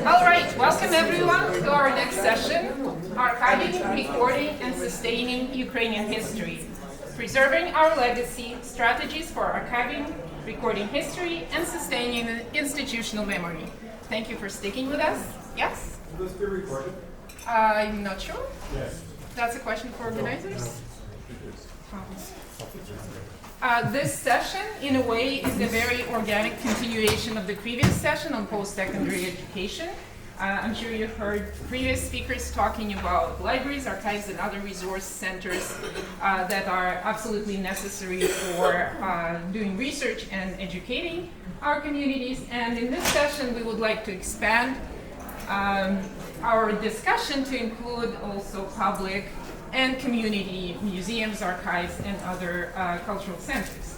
All right, welcome everyone to our next session, Archiving, Recording, and Sustaining Ukrainian History, Preserving Our Legacy, Strategies for Archiving, Recording History, and Sustaining Institutional Memory. Thank you for sticking with us. Yes? Will this be recorded? I'm not sure. Yes. That's a question for organizers. This session, in a way, is a very organic continuation of the previous session on post-secondary education. I'm sure you've heard previous speakers talking about libraries, archives, and other resource centers that are absolutely necessary for doing research and educating our communities. And in this session, we would like to expand our discussion to include also public and community museums, archives, and other cultural centers.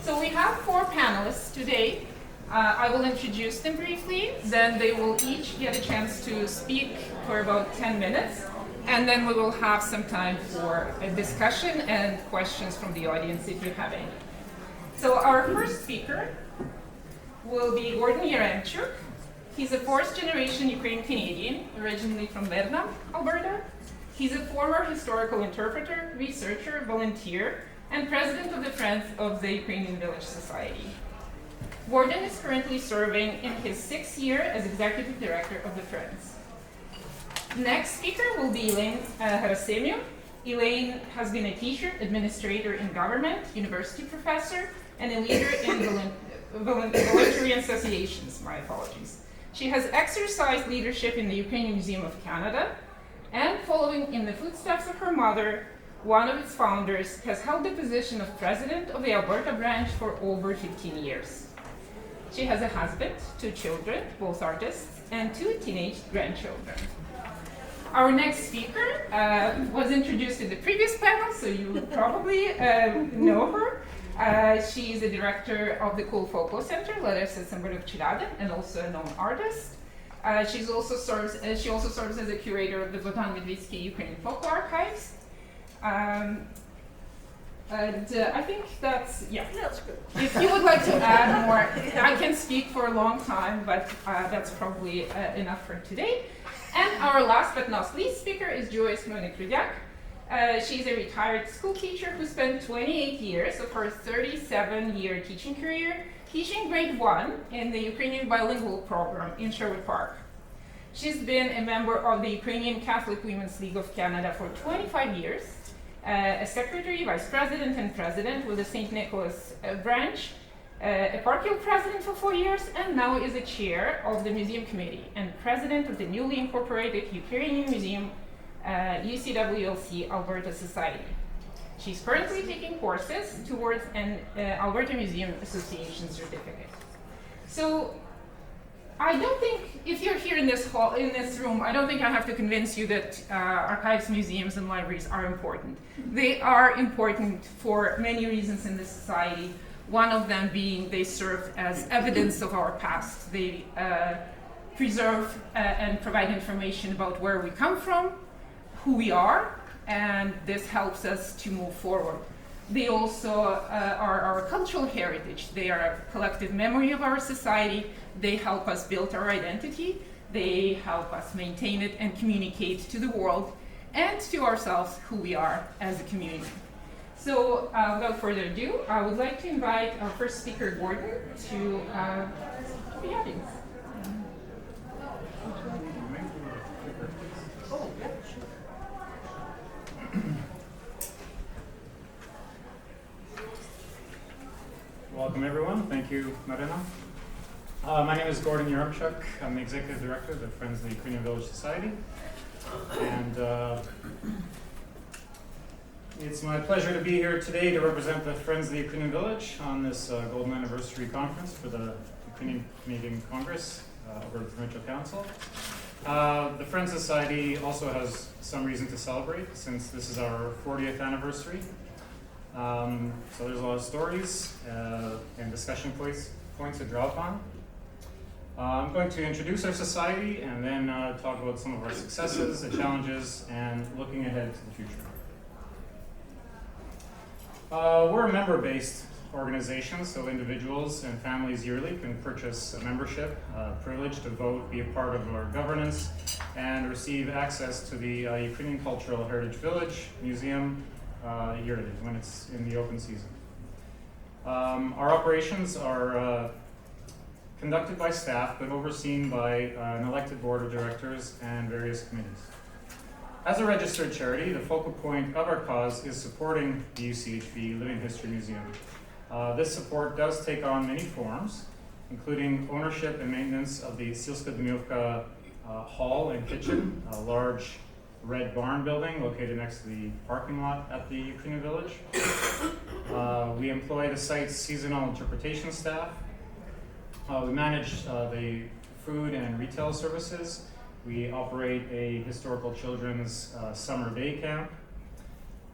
So we have 4 panelists today. I will introduce them briefly, then they will each get a chance to speak for about 10 minutes, and then we will have some time for a discussion and questions from the audience if you have any. So our first speaker will be Gordon Yaremchuk. He's a 4th-generation Ukrainian Canadian, originally from Maryna, Alberta. He's a former historical interpreter, researcher, volunteer, and president of the Friends of the Ukrainian Village Society. Gordon is currently serving in his 6th year as executive director of the Friends. Next speaker will be Elaine Harasymiw. Elaine has been a teacher, administrator in government, university professor, and a leader in voluntary associations. My apologies. She has exercised leadership in the Ukrainian Museum of Canada, and following in the footsteps of her mother, one of its founders, has held the position of president of the Alberta branch for over 15 years. She has a husband, 2 children, both artists, and 2 teenage grandchildren. Our next speaker was introduced in the previous panel, so you probably know her. She is the director of the Kule Folklore Center, Larisa, Sembaliuk, Cheladyn, and also a known artist. She also serves as a curator of the Ukrainian Folklore Archives. I think that's good. If you would like to add more, I can speak for a long time, but that's probably enough for today. And our last but not least speaker is Joyce Chrunik-Rudiak. She's a retired school teacher who spent 28 years of her 37-year teaching career teaching grade 1 in the Ukrainian bilingual program in Sherwood Park. She's been a member of the Ukrainian Catholic Women's League of Canada for 25 years, a secretary, vice president, and president with the St. Nicholas branch, a parochial president for 4 years, and now is a chair of the museum committee and president of the newly incorporated Ukrainian Museum UCWLC Alberta Society. She's currently taking courses towards an Alberta Museum Association certificate. So I don't think, if you're here in this hall, in this room, I don't think I have to convince you that archives, museums, and libraries are important. They are important for many reasons in this society. One of them being they serve as evidence of our past. They preserve and provide information about where we come from, who we are, and this helps us to move forward. They also are our cultural heritage. They are a collective memory of our society. They help us build our identity. They help us maintain it and communicate to the world and to ourselves who we are as a community. So without further ado, I would like to invite our first speaker, Gordon, to the audience. Welcome everyone. Thank you, Maryna. My name is Gordon Yaremchuk. I'm the executive director of the Friends of the Ukrainian Village Society. And it's my pleasure to be here today to represent the Friends of the Ukrainian Village on this Golden Anniversary Conference for the Ukrainian Canadian Congress over the Provincial Council. The Friends Society also has some reason to celebrate since this is our 40th anniversary. So there's a lot of stories and discussion points to draw upon. I'm going to introduce our society and then talk about some of our successes, the challenges, and looking ahead to the future. We're a member-based organizations, so individuals and families yearly can purchase a membership, privilege to vote, be a part of our governance, and receive access to the Ukrainian Cultural Heritage Village Museum yearly when it's in the open season. Our operations are conducted by staff, but overseen by an elected board of directors and various committees. As a registered charity, the focal point of our cause is supporting the UCHV Living History Museum. This support does take on many forms, including ownership and maintenance of the Sylska Dmyovka hall and kitchen, a large red barn building located next to the parking lot at the Ukrainian Village. We employ the site's seasonal interpretation staff. We manage the food and retail services. We operate a historical children's summer day camp.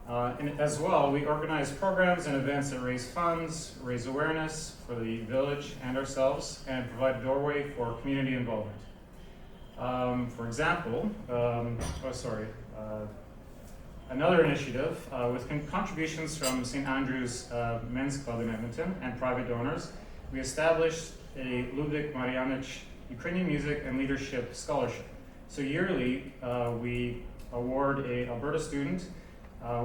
And as well, we organize programs and events that raise funds, raise awareness for the village and ourselves, and provide a doorway for community involvement. For example, another initiative with contributions from St. Andrew's Men's Club in Edmonton and private donors, we established a Ludwik Marianich Ukrainian Music and Leadership Scholarship. So yearly, we award a Alberta student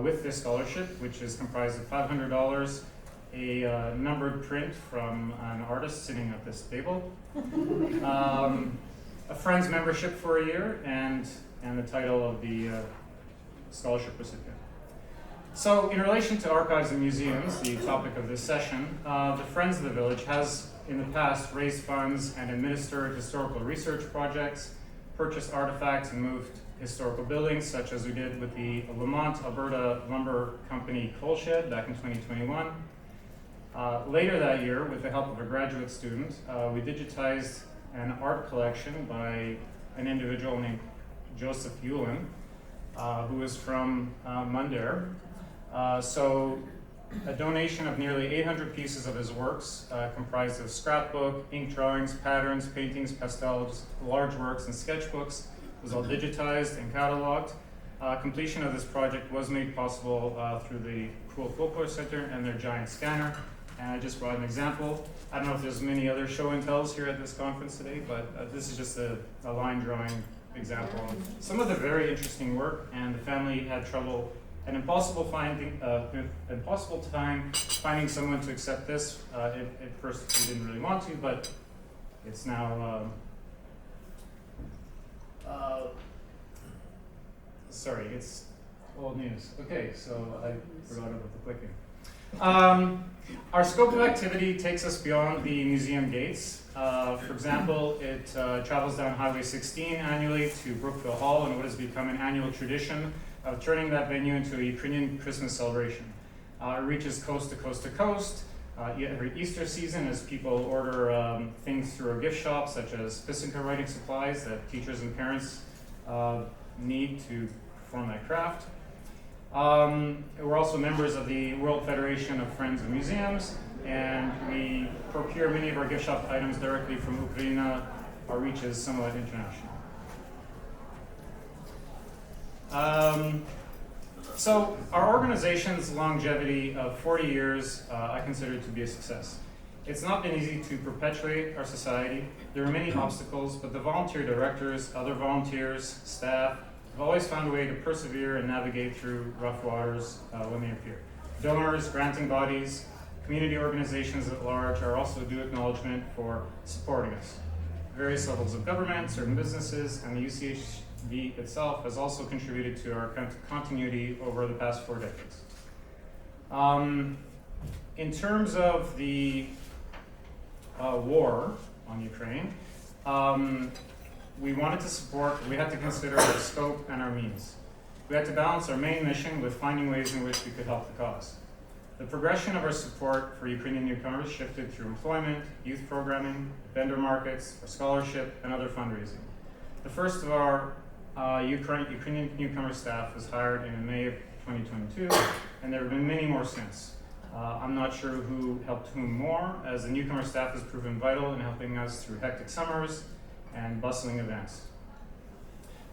with this scholarship, which is comprised of $500, a numbered print from an artist sitting at this table, a friend's membership for a year, and the title of the scholarship recipient. So in relation to archives and museums, the topic of this session, the Friends of the Village has in the past raised funds and administered historical research projects, purchased artifacts and moved historical buildings, such as we did with the Lamont, Alberta Lumber Company coal shed back in 2021. Later that year, with the help of a graduate student, we digitized an art collection by an individual named Joseph Yulin, who is from Mundare. So a donation of nearly 800 pieces of his works, comprised of scrapbook, ink drawings, patterns, paintings, pastels, large works, and sketchbooks, was all digitized and cataloged. Completion of this project was made possible through the Kule Folklore Center and their giant scanner. And I just brought an example. I don't know if there's many other show and tells here at this conference today, but this is just a line drawing example of some of the very interesting work, and the family had an impossible time finding someone to accept this. At first we didn't really want to, but it's now, sorry, it's old news. Okay, so I forgot about the clicking. Our scope of activity takes us beyond the museum gates. For example, it travels down Highway 16 annually to Brookville Hall in what has become an annual tradition of turning that venue into a Ukrainian Christmas celebration. It reaches coast to coast to coast every Easter season as people order things through our gift shop, such as Pisanka writing supplies that teachers and parents need to perform that craft. We're also members of the World Federation of Friends of Museums, and we procure many of our gift shop items directly from Ukraine. Our reach is somewhat international. So our organization's longevity of 40 years, I consider to be a success. It's not been easy to perpetuate our society. There are many obstacles, but the volunteer directors, other volunteers, staff, have always found a way to persevere and navigate through rough waters when they appear. Donors, granting bodies, community organizations at large are also due acknowledgement for supporting us. Various levels of government, certain businesses, and the UCHV itself has also contributed to our continuity over the past 4 decades. In terms of the war on Ukraine, we wanted to support, we had to consider our scope and our means. We had to balance our main mission with finding ways in which we could help the cause. The progression of our support for Ukrainian newcomers shifted through employment, youth programming, vendor markets, our scholarship, and other fundraising. The first of our Ukrainian newcomer staff was hired in May of 2022, and there have been many more since. I'm not sure who helped whom more, as the newcomer staff has proven vital in helping us through hectic summers and bustling events.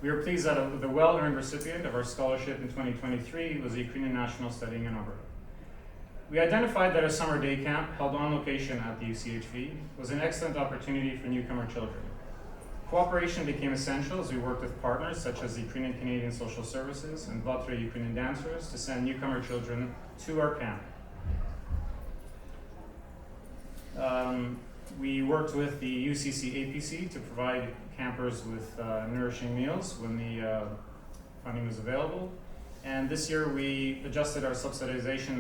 We are pleased that the well-earned recipient of our scholarship in 2023 was a Ukrainian national studying in Alberta. We identified that a summer day camp held on location at the UCHV was an excellent opportunity for newcomer children. Cooperation became essential as we worked with partners such as the Ukrainian Canadian Social Services and Vatra Ukrainian Dancers to send newcomer children to our camp. We worked with the UCC-APC to provide campers with nourishing meals when the funding was available. And this year we adjusted our subsidization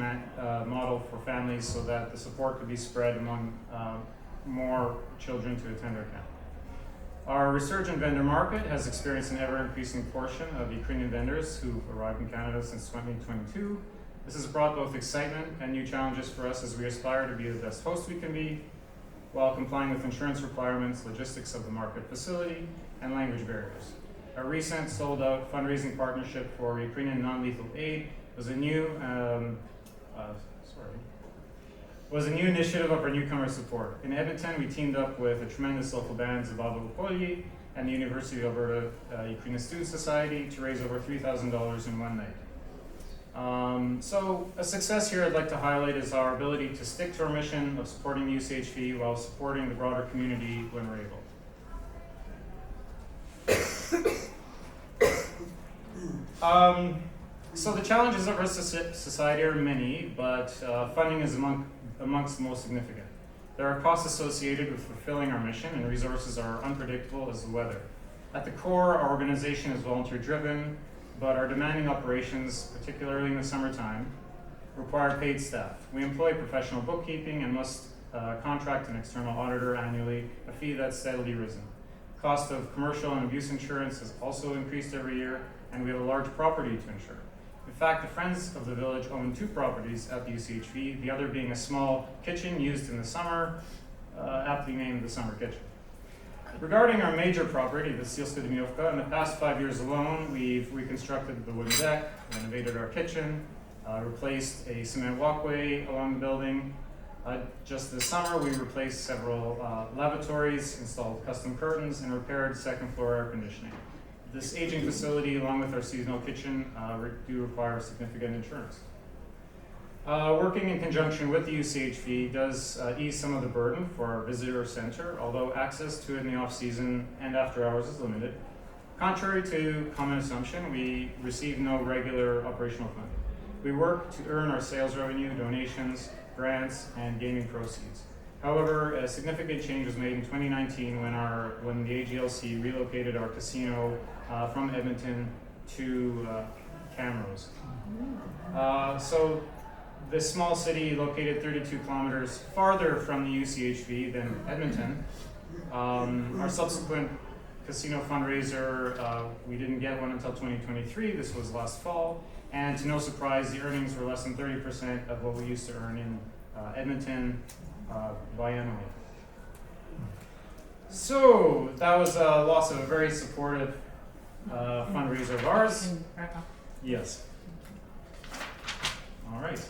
model for families so that the support could be spread among more children to attend our camp. Our resurgent vendor market has experienced an ever-increasing portion of Ukrainian vendors who've arrived in Canada since 2022. This has brought both excitement and new challenges for us as we aspire to be the best host we can be, while complying with insurance requirements, logistics of the market facility, and language barriers. Our recent sold-out fundraising partnership for Ukrainian non-lethal aid was a new initiative of our newcomer support. In Edmonton, we teamed up with the tremendous local band Zabava Upolyi and the University of Alberta Ukrainian Student Society to raise over $3,000 in one night. So a success here I'd like to highlight is our ability to stick to our mission of supporting the UCHV while supporting the broader community when we're able. So the challenges of our society are many, but funding is amongst the most significant. There are costs associated with fulfilling our mission, and resources are unpredictable as the weather. At the core, our organization is volunteer-driven, but our demanding operations, particularly in the summertime, require paid staff. We employ professional bookkeeping and must contract an external auditor annually, a fee that's steadily risen. Cost of commercial and abuse insurance has also increased every year, and we have a large property to insure. In fact, the Friends of the Village own 2 properties at the UCHV, the other being a small kitchen used in the summer, aptly named the Summer Kitchen. Regarding our major property, the Sustaining, in the past 5 years alone, we've reconstructed the wooden deck, renovated our kitchen, replaced a cement walkway along the building. Just this summer, we replaced several lavatories, installed custom curtains, and repaired second floor air conditioning. This aging facility, along with our seasonal kitchen, do require significant insurance. Working in conjunction with the UCHV does ease some of the burden for our visitor center, although access to it in the off-season and after hours is limited. Contrary to common assumption, we receive no regular operational funding. We work to earn our sales revenue, donations, grants, and gaming proceeds. However, a significant change was made in 2019 when the AGLC relocated our casino from Edmonton to Camrose. So this small city located 32 kilometers farther from the UCHV than Edmonton, our subsequent casino fundraiser, we didn't get one until 2023. This was last fall. And to no surprise, the earnings were less than 30% of what we used to earn in Edmonton biannually. So that was a loss of a very supportive fundraiser of ours. Yes. All right.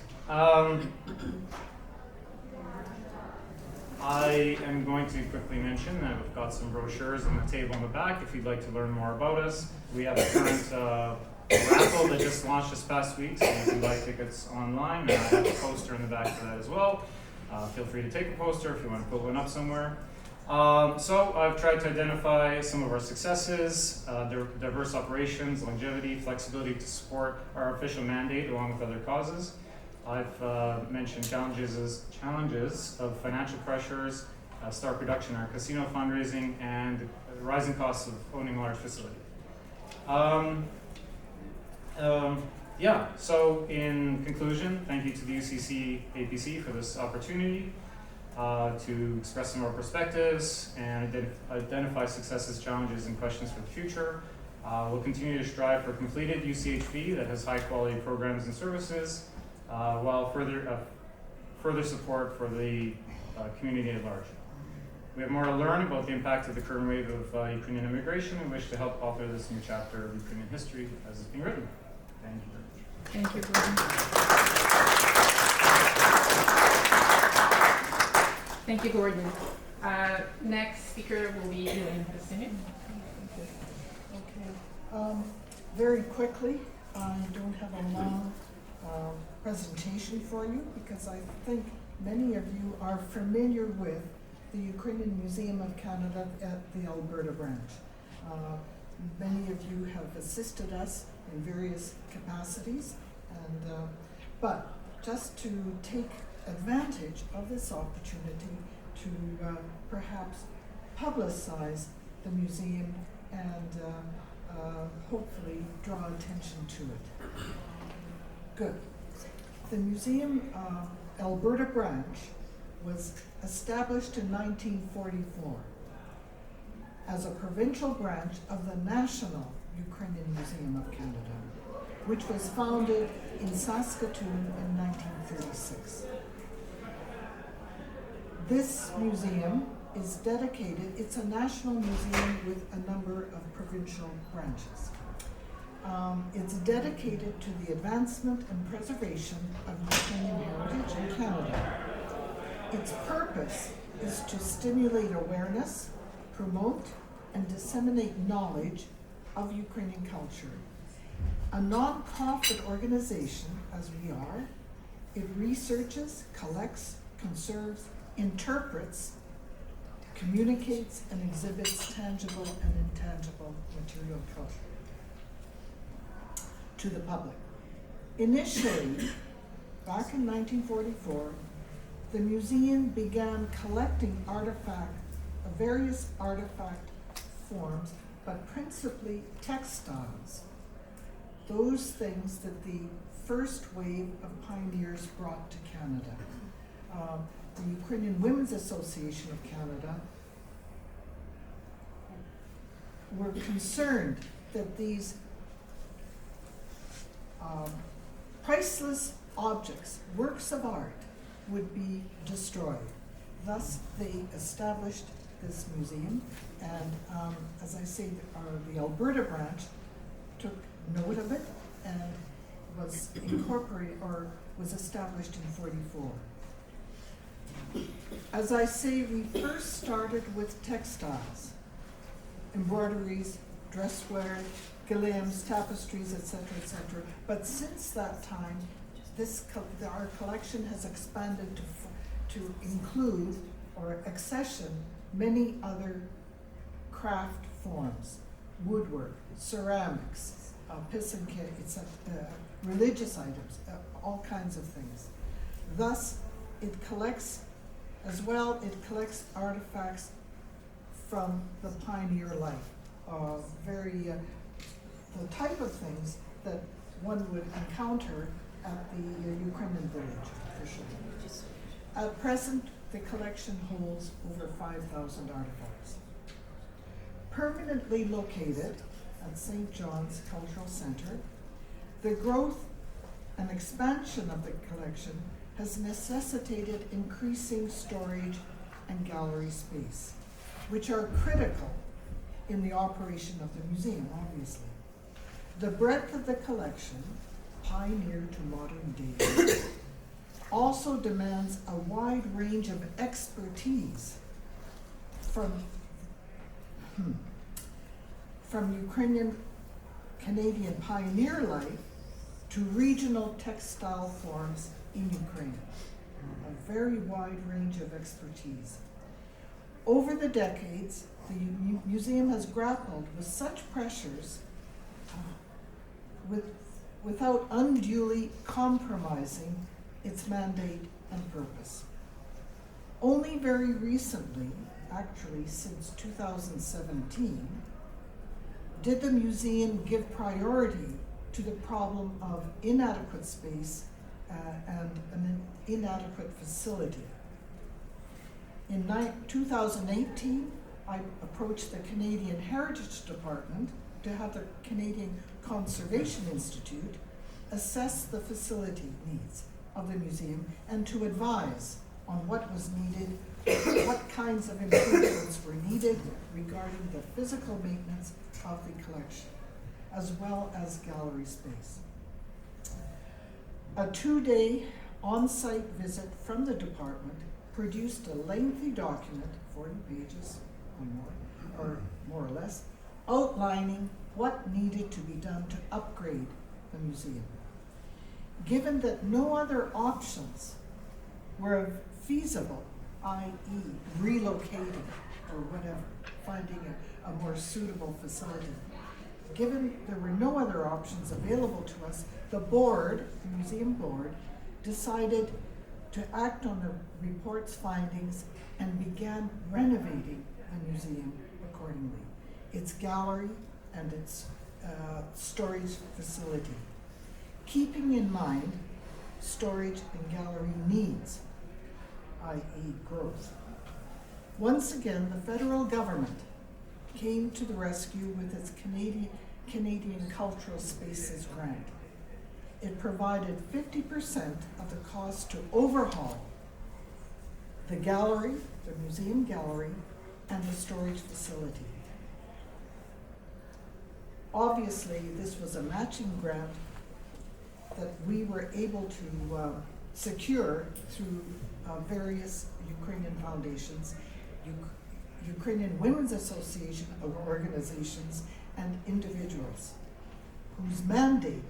I am going to quickly mention that we've got some brochures on the table in the back if you'd like to learn more about us. We have a current raffle that just launched this past week, so you can buy tickets online. And I have a poster in the back for that as well. Feel free to take a poster if you want to put one up somewhere. So I've tried to identify some of our successes, diverse operations, longevity, flexibility to support our official mandate along with other causes. I've mentioned challenges of financial pressures, stark reduction in our casino fundraising, and the rising costs of owning a large facility. So in conclusion, thank you to the UCC-APC for this opportunity to express some of our perspectives and identify successes, challenges, and questions for the future. We'll continue to strive for completed UCHV that has high-quality programs and services, while further support for the community at large. We have more to learn about the impact of the current wave of Ukrainian immigration and wish to help author this new chapter of Ukrainian history as it's being written. Thank you very much. Thank you, Gordon. Thank you, Gordon. Next speaker will be Elaine. Okay. Very quickly, I don't have a long presentation for you because I think many of you are familiar with the Ukrainian Museum of Canada at the Alberta branch. Many of you have assisted us in various capacities, but just to take advantage of this opportunity to perhaps publicize the museum and hopefully draw attention to it. Good. The museum Alberta branch was established in 1944 as a provincial branch of the National Ukrainian Museum of Canada, which was founded in Saskatoon in 1936. This museum is dedicated, it's a national museum with a number of provincial branches. It's dedicated to the advancement and preservation of Ukrainian heritage in Canada. Its purpose is to stimulate awareness, promote, and disseminate knowledge of Ukrainian culture. A non-profit organization, as we are, it researches, collects, conserves, interprets, communicates, and exhibits tangible and intangible material culture to the public. Initially, back in 1944, the museum began collecting various artifact forms, but principally textiles. Those things that the first wave of pioneers brought to Canada. The Ukrainian Women's Association of Canada were concerned that these priceless objects, works of art, would be destroyed. Thus, they established this museum, and as I say, the Alberta branch took note of it and was incorporated or was established in 44. As I say, we first started with textiles, embroideries, dresswear, gilliams, tapestries, etc., etc. But since that time, our collection has expanded to include or accession many other craft forms, woodwork, ceramics, pissenke, etc., religious items, all kinds of things. Thus, it collects artifacts from the pioneer life, the type of things that one would encounter at the Ukrainian village, for sure. At present, the collection holds over 5,000 artifacts. Permanently located at St. John's Cultural Center, the growth and expansion of the collection has necessitated increasing storage and gallery space, which are critical in the operation of the museum, obviously. The breadth of the collection, pioneer to modern day, also demands a wide range of expertise from Ukrainian Canadian pioneer life to regional textile forms in Ukraine. A very wide range of expertise. Over the decades, the museum has grappled with such pressures without unduly compromising its mandate and purpose. Only very recently, actually since 2017, did the museum give priority to the problem of inadequate space and an inadequate facility. In 2018, I approached the Canadian Heritage Department to have the Canadian Conservation Institute assess the facility needs of the museum and to advise on what was needed, what kinds of improvements were needed regarding the physical maintenance of the collection, as well as gallery space. A 2-day on-site visit from the department produced a lengthy document, 40 pages or more or less, outlining what needed to be done to upgrade the museum. given that no other options were feasible, i.e. relocating or whatever, finding a more suitable facility. Given there were no other options available to us, the board, the museum board, decided to act on the report's findings and began renovating the museum accordingly, its gallery and its storage facility, keeping in mind storage and gallery needs, i.e. growth. Once again, the federal government came to the rescue with its Canadian Cultural Spaces grant. It provided 50% of the cost to overhaul the gallery, the museum gallery, and the storage facility. Obviously, this was a matching grant that we were able to secure through various Ukrainian foundations, Ukrainian Women's Association of organizations and individuals, whose mandate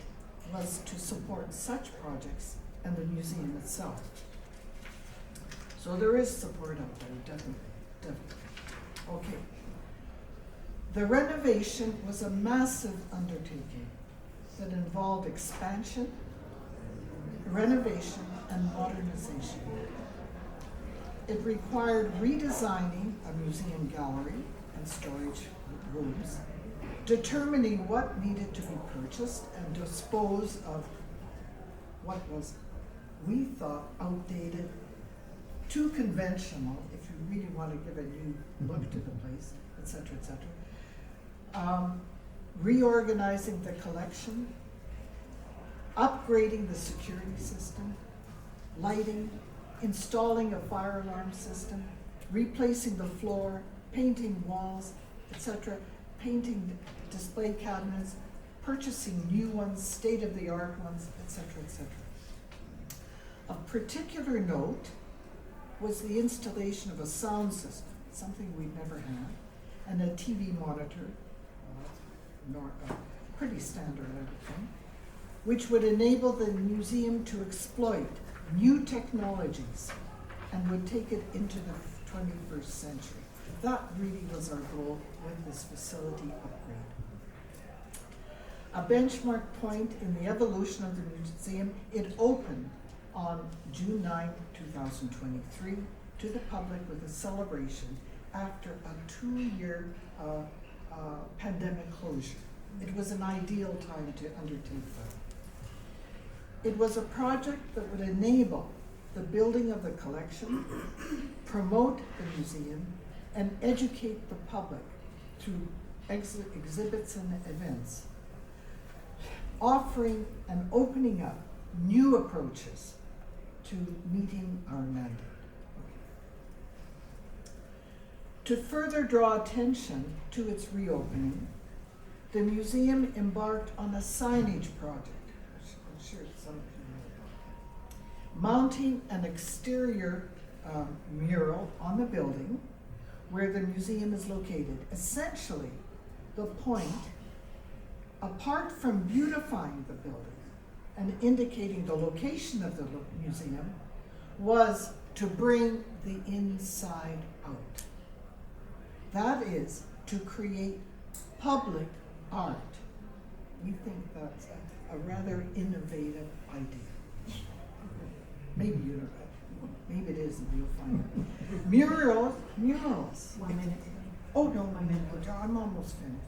was to support such projects and the museum itself. So there is support out there, definitely. Okay. The renovation was a massive undertaking that involved expansion, renovation, and modernization. It required redesigning a museum gallery and storage rooms, determining what needed to be purchased and dispose of what was, we thought, outdated, too conventional, if you really want to give a new look to the place, etc., etc. Reorganizing the collection, upgrading the security system, lighting, installing a fire alarm system, replacing the floor, painting walls, etc., painting display cabinets, purchasing new ones, state-of-the-art ones, etc., etc. Of particular note was the installation of a sound system, something we'd never had, and a TV monitor, pretty standard, I would think, which would enable the museum to exploit new technologies and would take it into the 21st century. That really was our goal with this facility upgrade. A benchmark point in the evolution of the museum, it opened on June 9, 2023 to the public with a celebration after a 2-year pandemic closure. It was an ideal time to undertake that. It was a project that would enable the building of the collection, promote the museum, and educate the public through exhibits and events, offering and opening up new approaches to meeting our mandate. To further draw attention to its reopening, the museum embarked on a signage project, which I'm sure some of you know, mounting an exterior mural on the building where the museum is located. Essentially, the point, apart from beautifying the building and indicating the location of the museum, was to bring the inside out. That is, to create public art. We think that's a rather innovative idea. Maybe you don't know. Maybe it isn't, you'll find it. Murals. 1 minute. Oh, no, 1 minute, I'm almost finished.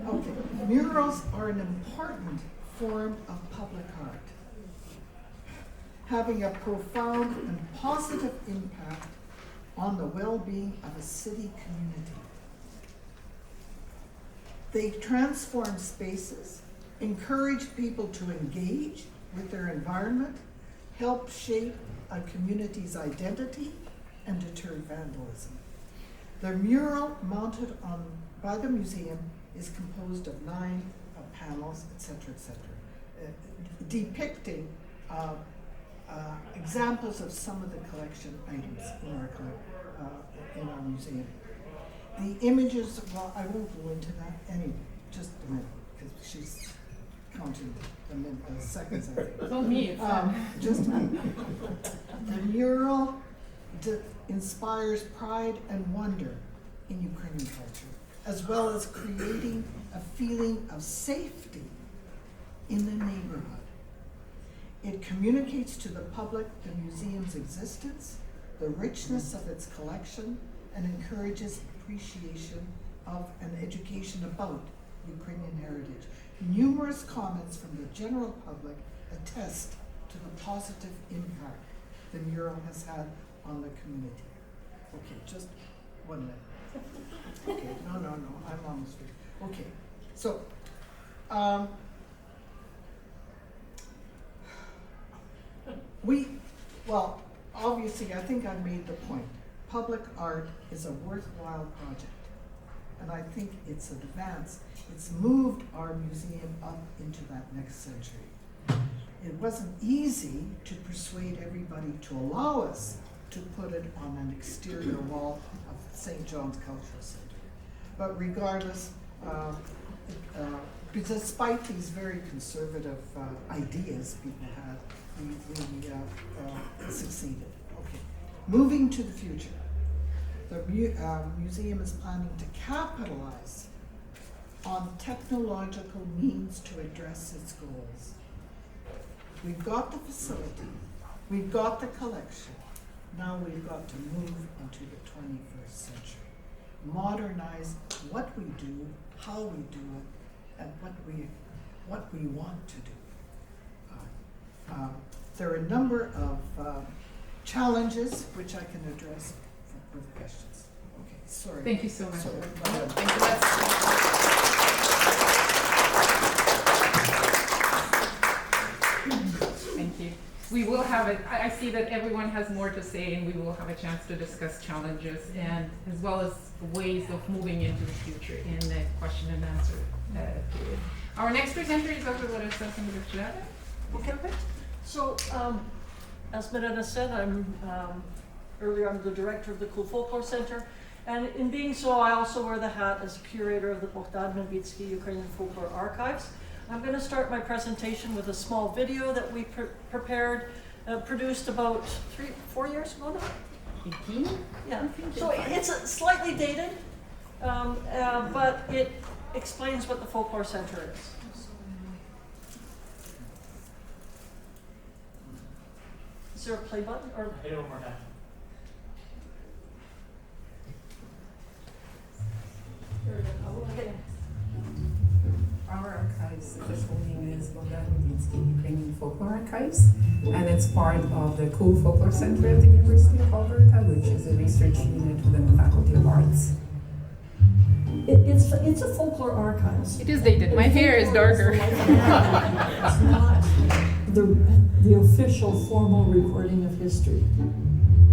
Okay, murals are an important form of public art, having a profound and positive impact on the well-being of a city community. They transform spaces, encourage people to engage with their environment, help shape a community's identity, and deter vandalism. The mural mounted by the museum is composed of 9 panels, etc., depicting examples of some of the collection items in our museum. The images, well, I won't go into that anyway, just a minute, because she's counting the seconds, I think. Don't me, it's Just a minute. The mural inspires pride and wonder in Ukrainian culture, as well as creating a feeling of safety in the neighborhood. It communicates to the public the museum's existence, the richness of its collection, and encourages appreciation of and education about Ukrainian heritage. Numerous comments from the general public attest to the positive impact the mural has had on the community. Okay, just 1 minute. Okay, no, I'm almost through. Okay, so, well, obviously, I think I made the point. Public art is a worthwhile project, and I think it's advanced. It's moved our museum up into that next century. It wasn't easy to persuade everybody to allow us to put it on an exterior wall of St. John's Cultural Center. But regardless, despite these very conservative ideas people had, we succeeded. Okay, moving to the future. The museum is planning to capitalize on technological means to address its goals. We've got the facility, we've got the collection, now we've got to move into the 21st century. Modernize what we do, how we do it, and what we want to do. There are a number of challenges which I can address with questions. Okay, sorry. Thank you so much. Sorry. Thank you. Thank you. We will have it. I see that everyone has more to say, and we will have a chance to discuss challenges and as well as ways of moving into the future in the question and answer period. Our next presenter is Dr. Larisa from the Cheladyn. Okay. So, as Maryna said, earlier I'm the director of the Kule Folklore Center, and in being so, I also wear the hat as curator of the Bogdan-Khmelnytskyi Ukrainian Folklore Archives. I'm going to start my presentation with a small video that we produced about 3-4 years ago now. 18? Yeah, so it's slightly dated, but it explains what the Folklore Center is. Is there a play button? Or Hit it one more time. okay. Our archives official name is Bogdan-Khmelnytskyi Ukrainian Folklore Archives, and it's part of the Kule Folklore Center at the University of Alberta, which is a research unit within the Faculty of Arts. It's a folklore archives. It is dated. My hair is darker. It's not the official formal recording of history.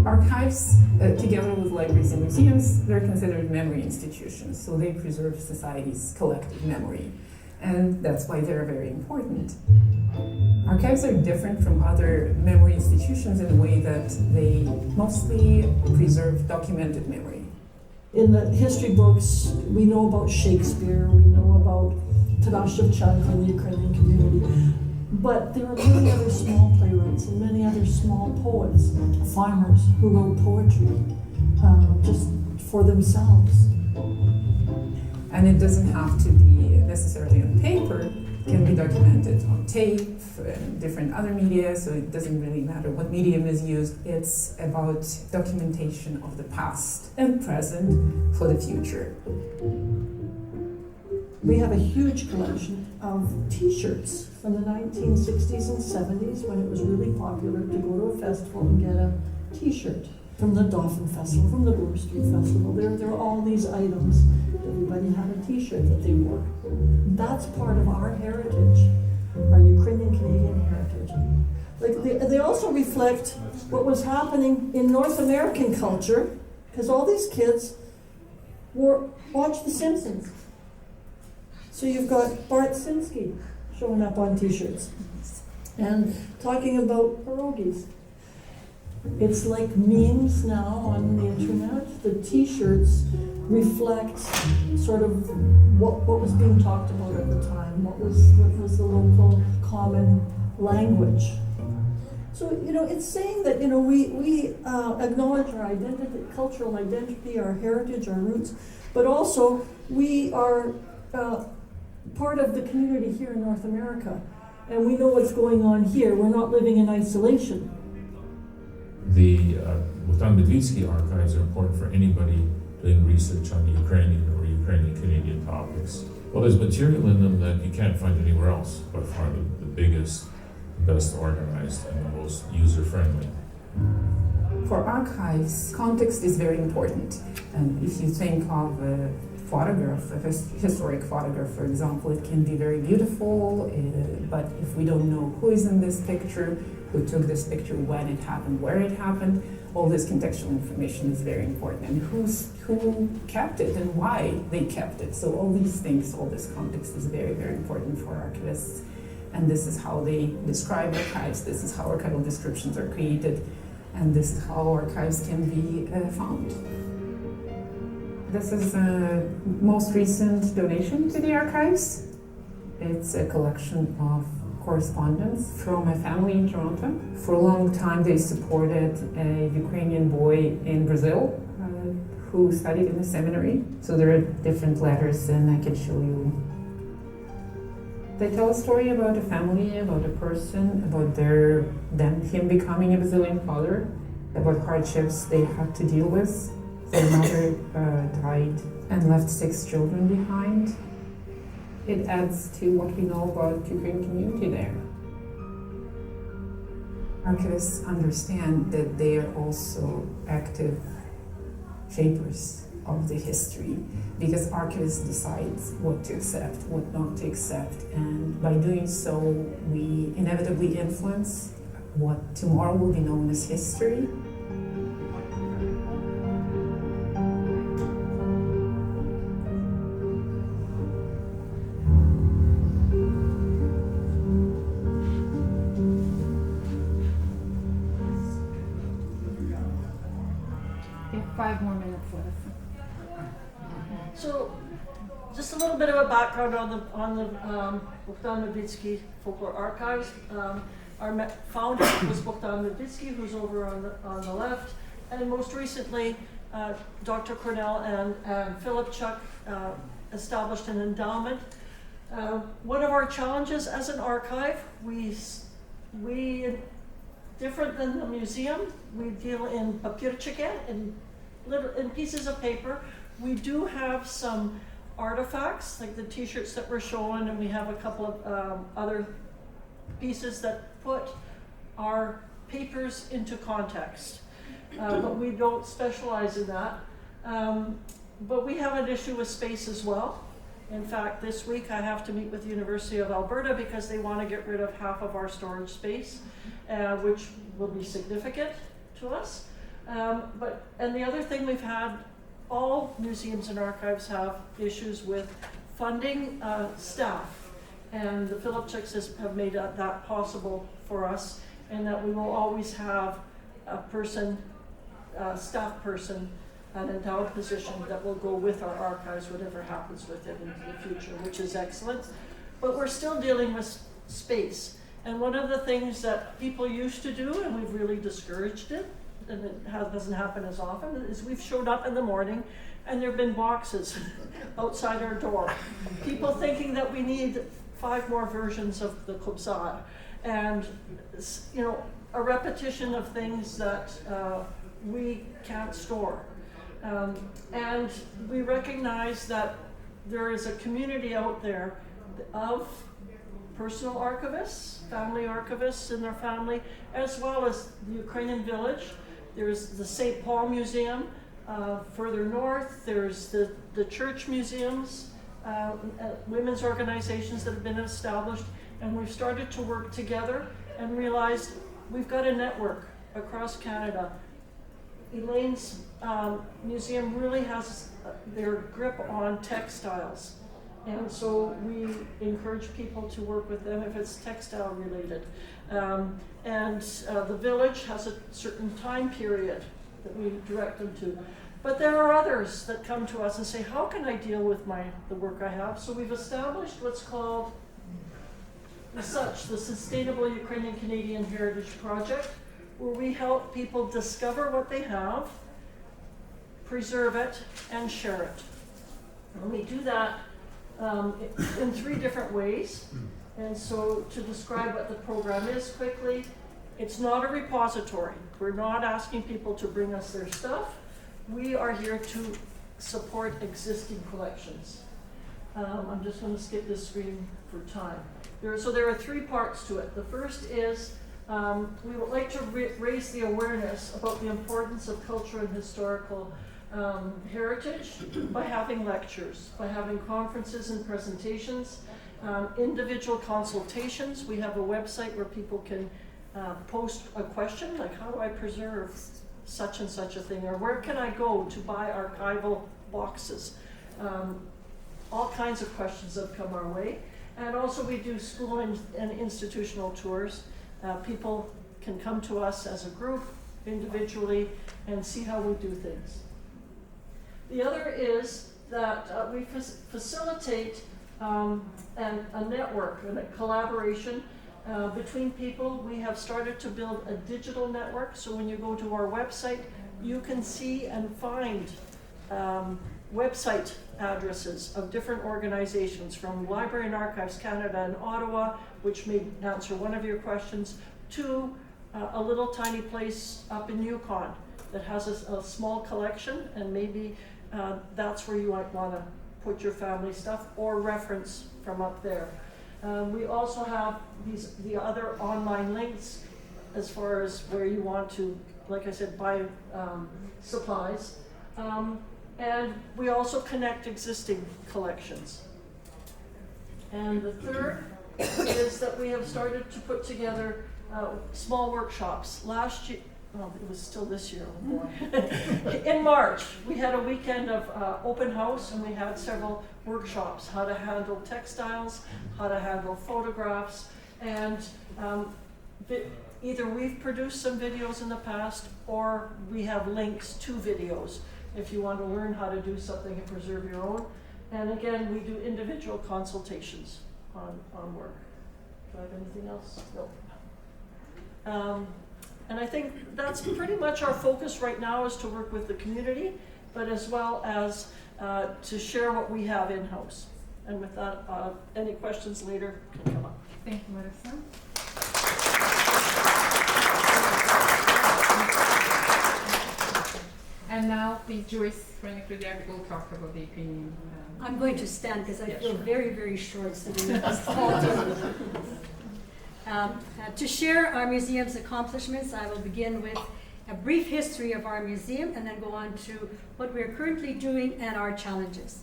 Archives, together with libraries and museums, they're considered memory institutions, so they preserve society's collective memory, and that's why they're very important. Archives are different from other memory institutions in the way that they mostly preserve documented memory. In the history books, we know about Shakespeare, we know about Taras Shevchenko in the Ukrainian community, but there are many other small playwrights and many other small poets, farmers who wrote poetry just for themselves. And it doesn't have to be necessarily on paper, it can be documented on tape and different other media, so it doesn't really matter what medium is used. It's about documentation of the past and present for the future. We have a huge collection of t-shirts from the 1960s and 70s when it was really popular to go to a festival and get a t-shirt. From the Dauphin Festival, from the Bloor Street Festival, there are all these items. Everybody had a t-shirt that they wore. That's part of our heritage, our Ukrainian Canadian heritage. Like they also reflect what was happening in North American culture, because all these kids watched The Simpsons. So you've got Bart Simpson showing up on t-shirts and talking about pierogies. It's like memes now on the internet. The t-shirts reflect sort of what was being talked about at the time, what what was the local common language. So, it's saying that, we acknowledge our identity, cultural identity, our heritage, our roots, but also we are part of the community here in North America. And we know what's going on here. We're not living in isolation. The Bogdan Medvitsky archives are important for anybody doing research on Ukrainian or Ukrainian-Canadian topics. Well, there's material in them that you can't find anywhere else, by far the biggest, best organized, and the most user-friendly. For archives, context is very important. And if you think of a photograph, a historic photograph, for example, it can be very beautiful, but if we don't know who is in this picture, who took this picture, when it happened, where it happened, all this contextual information is very important, and who kept it and why they kept it. So all these things, all this context is very, very important for archivists. And this is how they describe archives, this is how archival descriptions are created, and this is how archives can be found. This is the most recent donation to the archives. It's a collection of correspondence from a family in Toronto. For a long time they supported a Ukrainian boy in Brazil who studied in the seminary. So there are different letters, and I can show you. They tell a story about a family, about a person, about him becoming a Brazilian father, about hardships they had to deal with. Their mother died and left 6 children behind. It adds to what we know about the Ukrainian community there. Archivists understand that they are also active shapers of the history, because archivists decide what to accept, what not to accept, and by doing so, we inevitably influence what tomorrow will be known as history. We have 5 more minutes left. So, just a little bit of a background on the Bogdan Medvitsky Folklore Archives. Our founder was Bogdan Medvitsky, who's over on the left, and most recently, Dr. Cornell and Philip Chuck established an endowment. One of our challenges as an archive, we different than the museum, we deal in papirчики, in pieces of paper. We do have some artifacts, like the t-shirts that were shown, and we have a couple of other pieces that put our papers into context. But we don't specialize in that. But we have an issue with space as well. In fact, this week I have to meet with the University of Alberta because they want to get rid of half of our storage space, which will be significant to us. And the other thing we've had, all museums and archives have issues with funding staff, and the Philipchuks have made that possible for us, and that we will always have a person, staff person, an endowed position that will go with our archives, whatever happens with it in the future, which is excellent. But we're still dealing with space, and one of the things that people used to do, and we've really discouraged it, and it doesn't happen as often, is we've showed up in the morning and there have been boxes outside our door. People thinking that we need 5 more versions of the Kubzad, and a repetition of things that we can't store. And we recognize that there is a community out there of personal archivists, family archivists in their family, as well as the Ukrainian village. There's the St. Paul Museum further north. There's the church museums, women's organizations that have been established, and we've started to work together and realized we've got a network across Canada. Elaine's museum really has their grip on textiles, and so we encourage people to work with them if it's textile related. The village has a certain time period that we direct them to. But there are others that come to us and say, how can I deal with the work I have? So we've established what's called the Sustainable Ukrainian Canadian Heritage Project, where we help people discover what they have, preserve it, and share it. And we do that in 3 different ways. And so to describe what the program is quickly, it's not a repository. We're not asking people to bring us their stuff. We are here to support existing collections. I'm just going to skip this screen for time. So there are 3 parts to it. The first is we would like to raise the awareness about the importance of cultural and historical heritage by having lectures, by having conferences and presentations, individual consultations. We have a website where people can post a question, like how do I preserve such and such a thing, or where can I go to buy archival boxes? All kinds of questions have come our way. And also we do school and institutional tours. People can come to us as a group, individually, and see how we do things. The other is that we facilitate a network and a collaboration between people. We have started to build a digital network, so when you go to our website, you can see and find website addresses of different organizations, from Library and Archives Canada in Ottawa, which may answer one of your questions, to a little tiny place up in Yukon that has a small collection, and maybe that's where you might want to put your family stuff or reference from up there. We also have the other online links as far as where you want to, like I said, buy supplies. And we also connect existing collections. And the third is that we have started to put together small workshops. Last year, well, it was still this year, oh boy. In March, we had a weekend of open house, and we had several workshops: how to handle textiles, how to handle photographs, and either we've produced some videos in the past, or we have links to videos if you want to learn how to do something and preserve your own. And again, we do individual consultations on work. Do I have anything else? No. And I think that's pretty much our focus right now, is to work with the community, but as well as to share what we have in-house. And with that, any questions later can come up. Thank you, Larisa. And now, please, Joyce Chrunik-Rudiak will talk about the Ukrainian. I'm going to stand because I feel sure. very, very short sitting at this table. To share our museum's accomplishments, I will begin with a brief history of our museum and then go on to what we are currently doing and our challenges.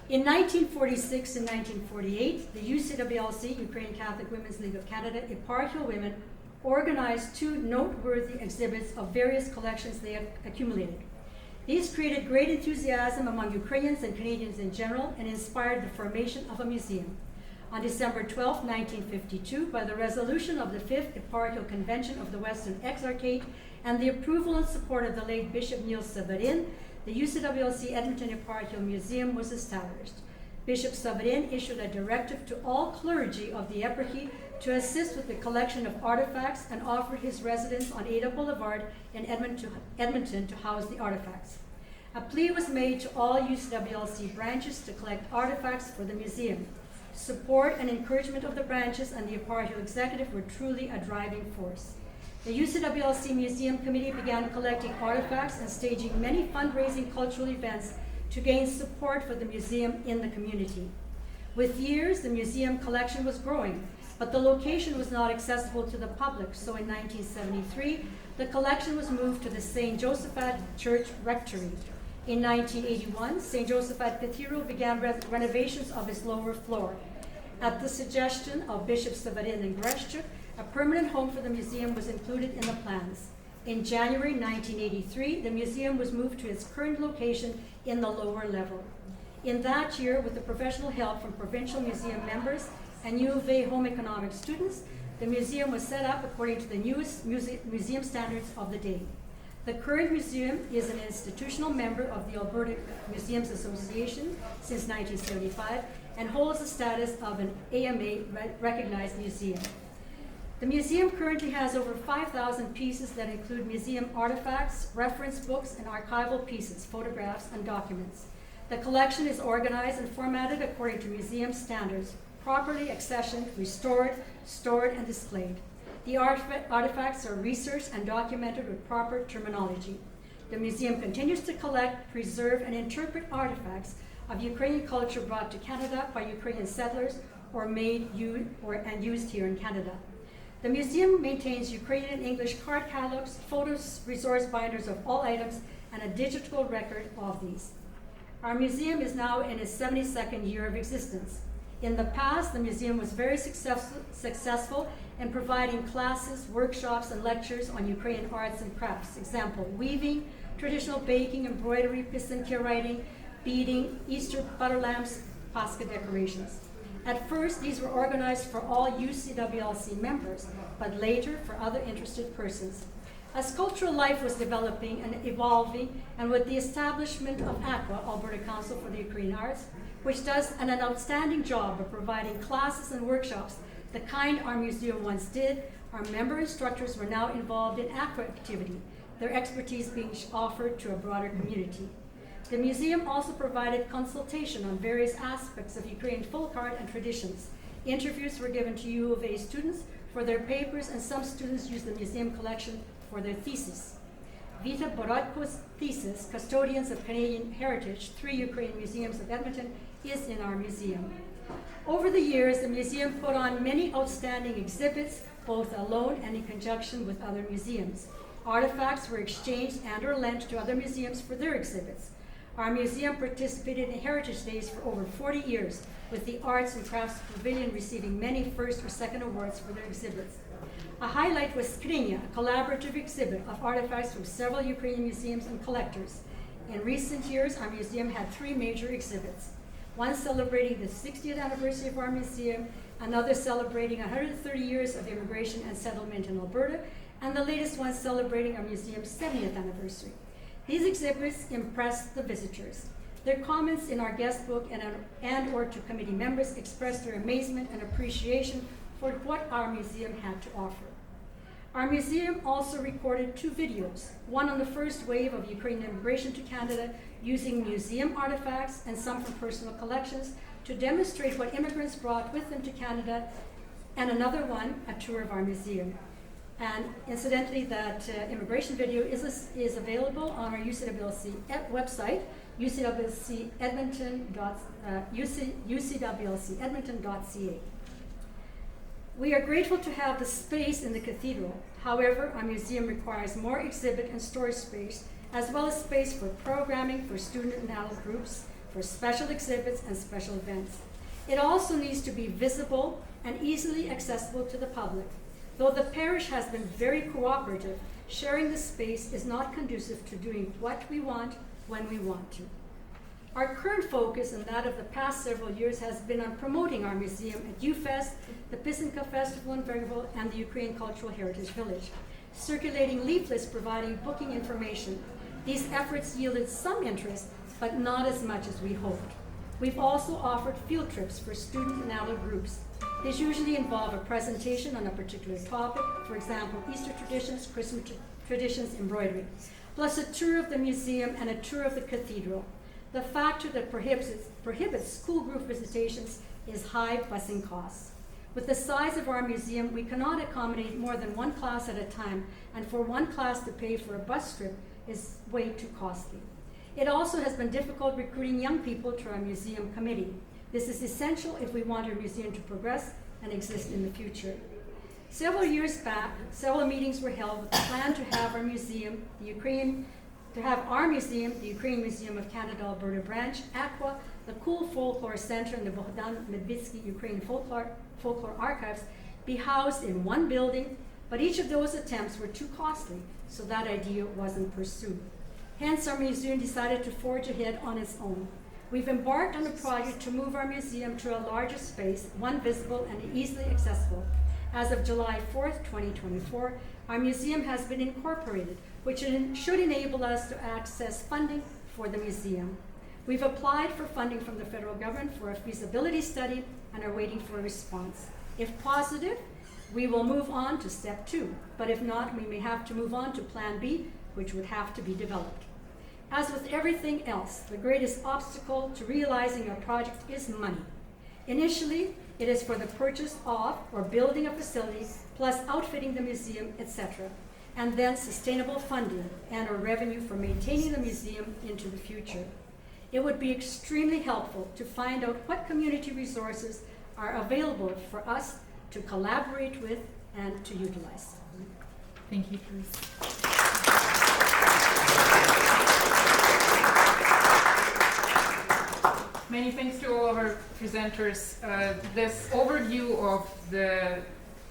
In 1946 and 1948, the UCWLC, Ukrainian Catholic Women's League of Canada, eparchial women organized 2 noteworthy exhibits of various collections they had accumulated. These created great enthusiasm among Ukrainians and Canadians in general and inspired the formation of a museum. On December 12, 1952, by the resolution of the 5th Eparchial Convention of the Western Exarchate and the approval and support of the late Bishop Niels Severin, the UCWLC Edmonton Eparchial Museum was established. Bishop Severin issued a directive to all clergy of the eparchy to assist with the collection of artifacts and offered his residence on Ada Boulevard in Edmonton to house the artifacts. A plea was made to all UCWLC branches to collect artifacts for the museum. Support and encouragement of the branches and the eparchial executive were truly a driving force. The UCWLC Museum Committee began collecting artifacts and staging many fundraising cultural events to gain support for the museum in the community. With years, the museum collection was growing, but the location was not accessible to the public, so in 1973, the collection was moved to the St. Josephat Church Rectory. In 1981, St. Josephat Cathedral began renovations of its lower floor. At the suggestion of Bishop Cheladyn and Yaremchuk, a permanent home for the museum was included in the plans. In January 1983, the museum was moved to its current location in the lower level. In that year, with the professional help from provincial museum members and U of A home economics students, the museum was set up according to the newest museum standards of the day. The current museum is an institutional member of the Alberta Museums Association since 1975 and holds the status of an AMA recognized museum. The museum currently has over 5,000 pieces that include museum artifacts, reference books, and archival pieces, photographs, and documents. The collection is organized and formatted according to museum standards, properly accessioned, restored, stored, and displayed. The artifacts are researched and documented with proper terminology. The museum continues to collect, preserve, and interpret artifacts of Ukrainian culture brought to Canada by Ukrainian settlers or made and used here in Canada. The museum maintains Ukrainian and English card catalogs, photos, resource binders of all items, and a digital record of these. Our museum is now in its 72nd year of existence. In the past, the museum was very successful in providing classes, workshops, and lectures on Ukrainian arts and crafts. Example, weaving, traditional baking, embroidery, pisanka writing, beading, Easter butter lamps, Pascha decorations. At first, these were organized for all UCWLC members, but later for other interested persons. As cultural life was developing and evolving, and with the establishment of ACWA, Alberta Council for the Ukrainian Arts, which does an outstanding job of providing classes and workshops, the kind our museum once did, our member instructors were now involved in ACWA activity, their expertise being offered to a broader community. The museum also provided consultation on various aspects of Ukrainian folk art and traditions. Interviews were given to U of A students for their papers, and some students used the museum collection for their thesis. Vita Borodko's thesis, Custodians of Canadian Heritage, 3 Ukrainian Museums of Edmonton, is in our museum. Over the years, the museum put on many outstanding exhibits, both alone and in conjunction with other museums. Artifacts were exchanged and or lent to other museums for their exhibits. Our museum participated in Heritage Days for over 40 years, with the Arts and Crafts Pavilion receiving many first or second awards for their exhibits. A highlight was Skrynia, a collaborative exhibit of artifacts from several Ukrainian museums and collectors. In recent years, our museum had 3 major exhibits. One celebrating the 60th anniversary of our museum, another celebrating 130 years of immigration and settlement in Alberta, and the latest one celebrating our museum's 70th anniversary. These exhibits impressed the visitors. Their comments in our guest book and or to committee members expressed their amazement and appreciation for what our museum had to offer. Our museum also recorded 2 videos, one on the first wave of Ukrainian immigration to Canada using museum artifacts and some from personal collections to demonstrate what immigrants brought with them to Canada, and another one, a tour of our museum. And incidentally, that immigration video is available on our UCWLC website, UCWLCedmonton.ca. We are grateful to have the space in the cathedral. However, our museum requires more exhibit and storage space, as well as space for programming for student and adult groups, for special exhibits and special events. It also needs to be visible and easily accessible to the public. Though the parish has been very cooperative, sharing the space is not conducive to doing what we want when we want to. Our current focus, and that of the past several years, has been on promoting our museum at UFest, the Pisanka Festival in Vegreville, and the Ukrainian Cultural Heritage Village, circulating leaflets providing booking information. These efforts yielded some interest, but not as much as we hoped. We've also offered field trips for student and adult groups. These usually involve a presentation on a particular topic, for example, Easter traditions, Christmas traditions, embroidery, plus a tour of the museum and a tour of the cathedral. The factor that prohibits school group visitations is high busing costs. With the size of our museum, we cannot accommodate more than 1 class at a time, and for 1 class to pay for a bus trip is way too costly. It also has been difficult recruiting young people to our museum committee. This is essential if we want our museum to progress and exist in the future. Several years back, several meetings were held with the plan to have our museum, the Ukrainian Museum of Canada Alberta branch, ACWA, the Kule Folklore Center, and the Bogdan Medvitsky Ukrainian Folklore Archives be housed in one building, but each of those attempts were too costly, so that idea wasn't pursued. Hence, our museum decided to forge ahead on its own. We've embarked on a project to move our museum to a larger space, one visible and easily accessible. As of July 4th, 2024, our museum has been incorporated, which should enable us to access funding for the museum. We've applied for funding from the federal government for a feasibility study and are waiting for a response. If positive, we will move on to step 2, but if not, we may have to move on to plan B, which would have to be developed. As with everything else, the greatest obstacle to realizing a project is money. Initially, it is for the purchase of or building a facility, plus outfitting the museum, etc., and then sustainable funding and or revenue for maintaining the museum into the future. It would be extremely helpful to find out what community resources are available for us to collaborate with and to utilize. Thank you, Bruce. Many thanks to all of our presenters. This overview of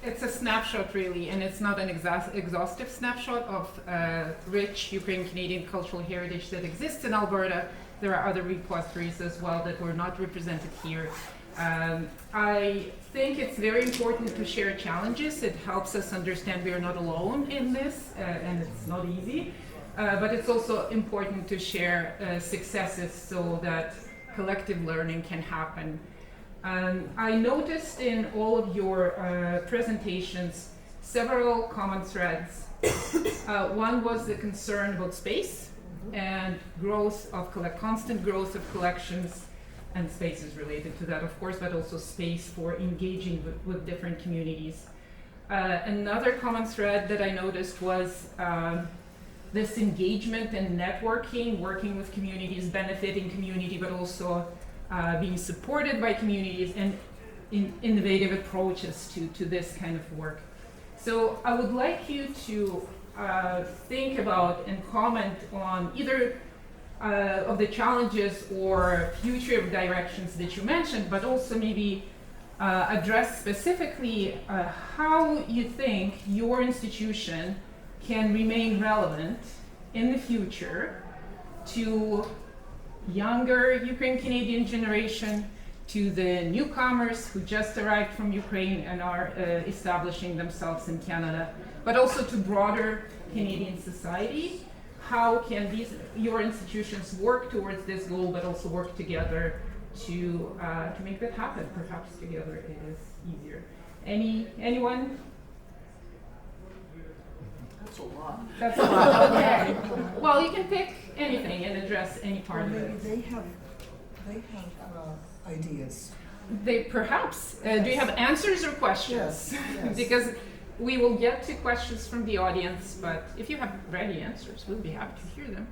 it's a snapshot really, and it's not an exhaustive snapshot of rich Ukrainian-Canadian cultural heritage that exists in Alberta. There are other repositories as well that were not represented here. I think it's very important to share challenges. It helps us understand we are not alone in this, and it's not easy. But it's also important to share successes so that collective learning can happen. I noticed in all of your presentations several common threads. One was the concern about space and growth of constant growth of collections, and spaces related to that, of course, but also space for engaging with different communities. Another common thread that I noticed was this engagement and networking, working with communities, benefiting community, but also being supported by communities and innovative approaches to this kind of work. So I would like you to think about and comment on either of the challenges or future directions that you mentioned, but also maybe address specifically how you think your institution can remain relevant in the future to younger Ukrainian-Canadian generation, to the newcomers who just arrived from Ukraine and are establishing themselves in Canada, but also to broader Canadian society. How can your institutions work towards this goal, but also work together to make that happen? Perhaps together it is easier. Anyone? That's a lot. That's a lot. Okay. Well, you can pick anything and address any part Or of maybe it. they have ideas. They perhaps. Do you have answers or questions? Yes. Because we will get to questions from the audience, but if you have ready answers, we'll be happy to hear them.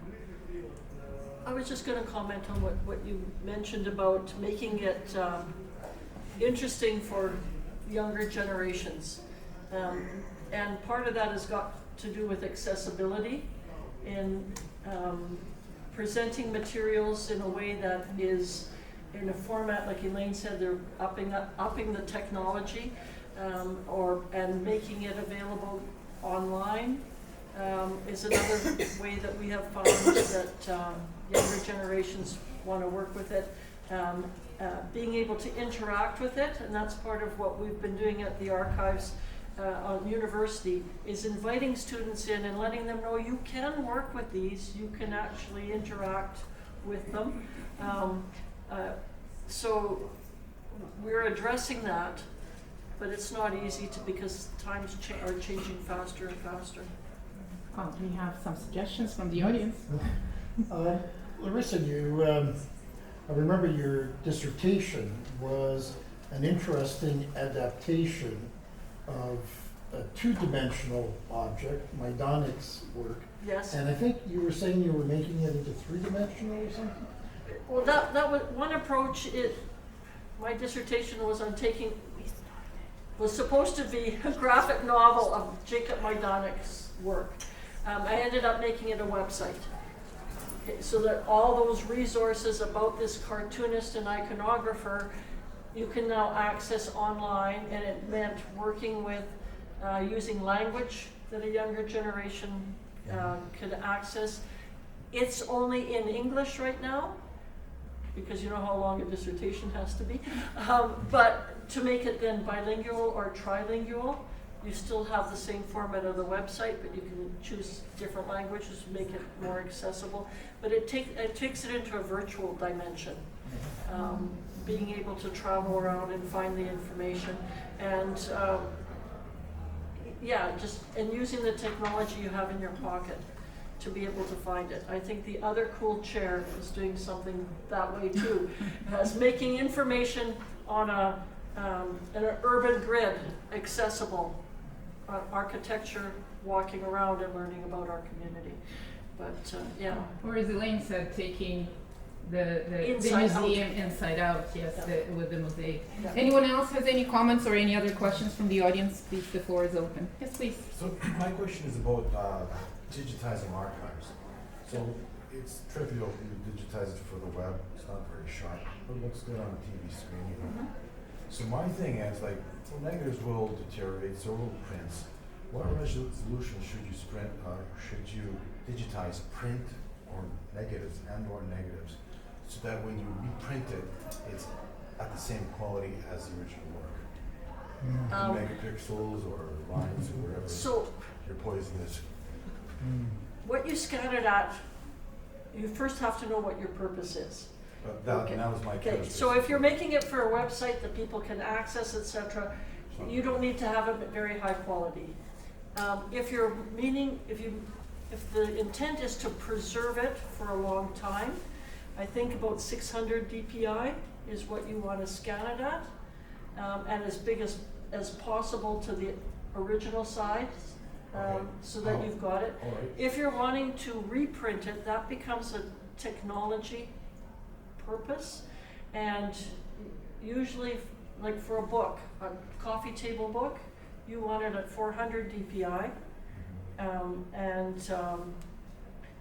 I was just going to comment on what you mentioned about making it interesting for younger generations. And part of that has got to do with accessibility in presenting materials in a way that is in a format, like Elaine said, they're upping the technology and making it available online is another way that we have found that younger generations want to work with it. Being able to interact with it, and that's part of what we've been doing at the archives on university, is inviting students in and letting them know you can work with these, you can actually interact with them. So we're addressing that, but it's not easy because times are changing faster and faster. We have some suggestions from the audience. Larisa, I remember your dissertation was an interesting adaptation of a two-dimensional object, Majdanik's work. Yes. And I think you were saying you were making it into three-dimensional or something? Well, that was one approach. My dissertation was was supposed to be a graphic novel of Jacob Majdanik's work. I ended up making it a website, so that all those resources about this cartoonist and iconographer you can now access online, and it meant working with using language that a younger generation could access. It's only in English right now, because you know how long a dissertation has to be, but to make it then bilingual or trilingual, You still have the same format of the website, but you can choose different languages to make it more accessible. But it takes it into a virtual dimension. Being able to travel around and find the information, and and using the technology you have in your pocket to be able to find it. I think the other cool chair is doing something that way too, as making information on an urban grid accessible, architecture, walking around and learning about our community. But Or as Elaine said, taking the Inside out. museum inside out, yes, Yeah. with the mosaic. Yeah. Anyone else has any comments or any other questions from the audience? Please, the floor is open. Yes, please. So my question is about digitizing archives. So it's trivial, you digitize it for the web, it's not very sharp, but it looks good on a TV screen, you know. So my thing is like, well, negatives will deteriorate, so will prints. What resolution should you digitize print or negatives or negatives, so that when you reprint it, it's at the same quality as the original work? Megapixels or lines or whatever so your poison is. what you scan it at, you first have to know what your purpose is. But that was my Okay, purpose. so if you're making it for a website that people can access, etc., you don't need to have it at very high quality. If the intent is to preserve it for a long time, I think about 600 DPI is what you want to scan it at, and as big as possible to the original size, so that you've got it. All right. If you're wanting to reprint it, that becomes a technology purpose, and usually, like for a book, a coffee table book, you want it at 400 DPI,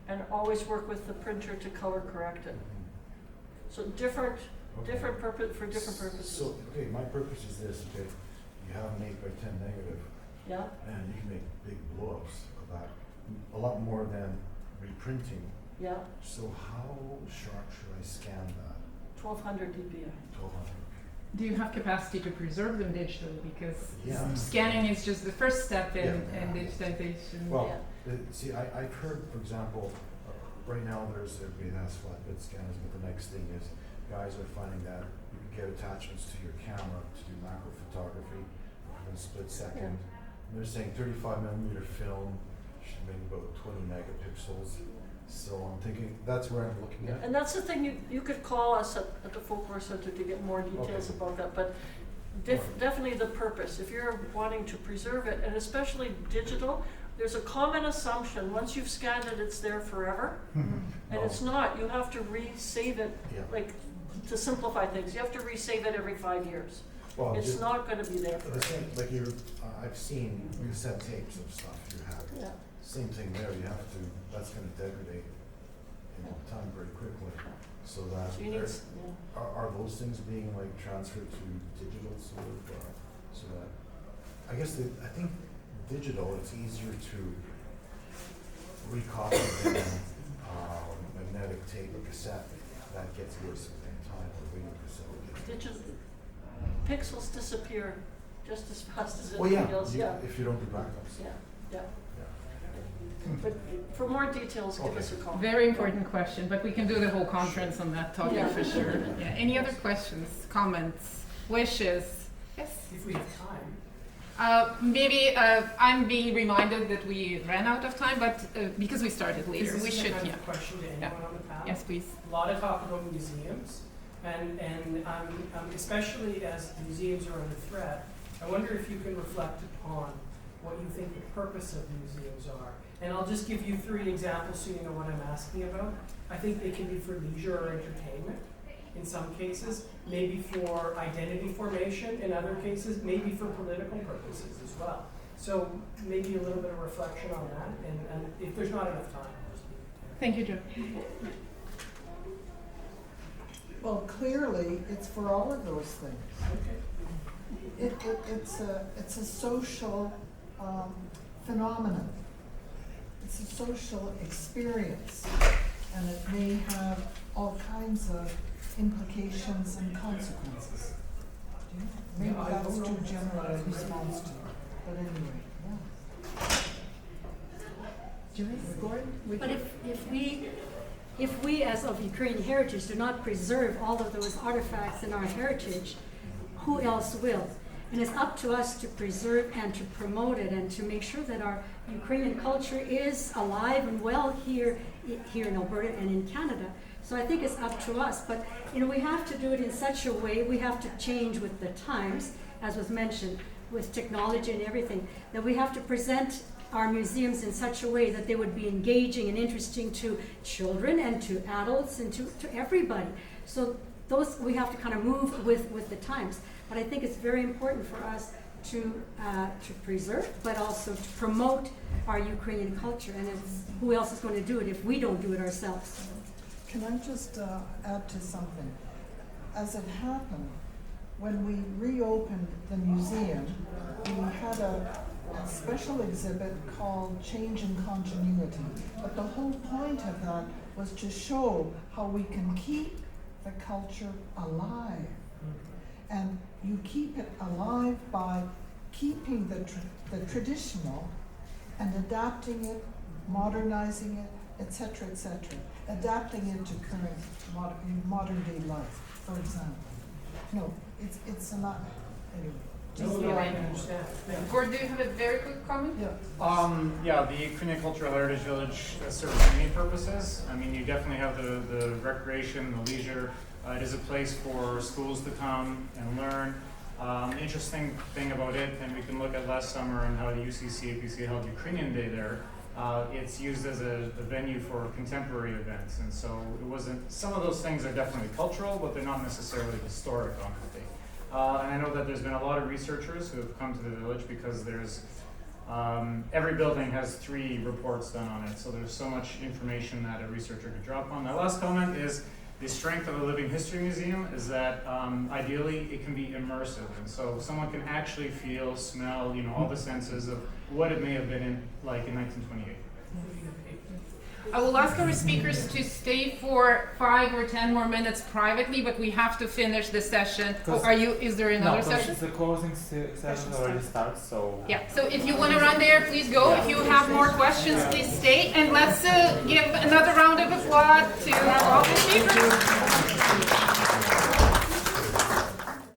and always work with the printer to color correct it. So different purpose for different purposes. So, okay, my purpose is this, okay, you have an 8x10 negative, Yeah. and you can make big blow-ups of that, a lot more than reprinting. Yeah. So how sharp should I scan that? 1200 DPI. 1200. Do you have capacity to preserve them digitally? Because Yeah. scanning is just the first step in Yeah. digitization. Well, see, I've heard, for example, right now there's everybody has flatbed scanners, but the next thing is guys are finding that you can get attachments to your camera to do macro photography in a split second. And they're saying 35mm film should make about 20 megapixels. So I'm thinking that's where I'm looking at. And that's the thing, you could call us at the Folklore Center to get more details Okay. about that, but definitely the purpose. If you're wanting to preserve it, and especially digital, there's a common assumption, once you've scanned it, it's there forever. And it's not, you have to resave it, Yeah. like, to simplify things, you have to resave it every 5 years. Well, It's just not gonna be there the forever. same, like I've seen cassette tapes of stuff you have. Yeah. Same thing there, you have to, that's gonna degrade time very quickly, so that, So you need, are those things being like transferred to digital sort of, so that, I guess I think digital, it's easier to recopy than magnetic tape or cassette, that gets worse in time, or video cassette gets worse. pixels disappear just as fast as Well, anything else, yeah. if you don't do backups. Yeah, yeah. Yeah. But for more details, give us a call. Very important question, but we can do the whole conference on that topic Yeah. for sure. Yeah. Any other questions, comments, wishes? Yes? If we have time. Maybe I'm being reminded that we ran out of time, but because we started later, Is we this should. a kind Yeah. of question to anyone on the panel? Yes, please. A lot of talk about museums, and especially as the museums are under threat, I wonder if you can reflect upon what you think the purpose of museums are. And I'll just give you 3 examples so you know what I'm asking about. I think they can be for leisure or entertainment in some cases, maybe for identity formation in other cases, maybe for political purposes as well. So maybe a little bit of reflection on that, and if there's not enough time. Thank you, Joe. Well, clearly, it's for all of those things. It's a social phenomenon. It's a social experience, and it may have all kinds of implications and consequences. Maybe that's too general a response to it. But anyway, yeah. But if we as of Ukrainian heritage do not preserve all of those artifacts in our heritage, who else will? And it's up to us to preserve and to promote it and to make sure that our Ukrainian culture is alive and well here in Alberta and in Canada. So I think it's up to us. But we have to do it in such a way, we have to change with the times, as was mentioned, with technology and everything, that we have to present our museums in such a way that they would be engaging and interesting to children and to adults and to everybody. So those, we have to kind of move with the times. But I think it's very important for us to preserve, but also to promote our Ukrainian culture. And it's, who else is going to do it if we don't do it ourselves? Can I just add to something? As it happened, when we reopened the museum, we had a special exhibit called Change and Continuity. But the whole point of that was to show how we can keep the culture alive. And you keep it alive by keeping the traditional and adapting it, modernizing it, etc., etc., adapting it to current modern day life, for example. No, it's a lot. Anyway. No, I understand. Gord, do you have a very quick comment? Yeah. The Ukrainian Cultural Heritage Village serves many purposes. I mean, you definitely have the recreation, the leisure. It is a place for schools to come and learn. Interesting thing about it, and we can look at last summer and how the UCC-APC held Ukrainian Day there. It's used as a venue for contemporary events, and so it wasn't. Some of those things are definitely cultural, but they're not necessarily historic on the day. And I know that there's been a lot of researchers who have come to the village because there's every building has 3 reports done on it, so there's so much information that a researcher could draw upon. My last comment is the strength of a living history museum is that ideally it can be immersive, and so someone can actually feel, smell, all the senses of what it may have been in 1928. I will ask our speakers to stay for 5 or 10 more minutes privately, but we have to finish the session. Is there another session? The closing session already starts, so... Yeah, so if you want to run there, please go. If you have more questions, please stay. And let's give another round of applause to all the speakers.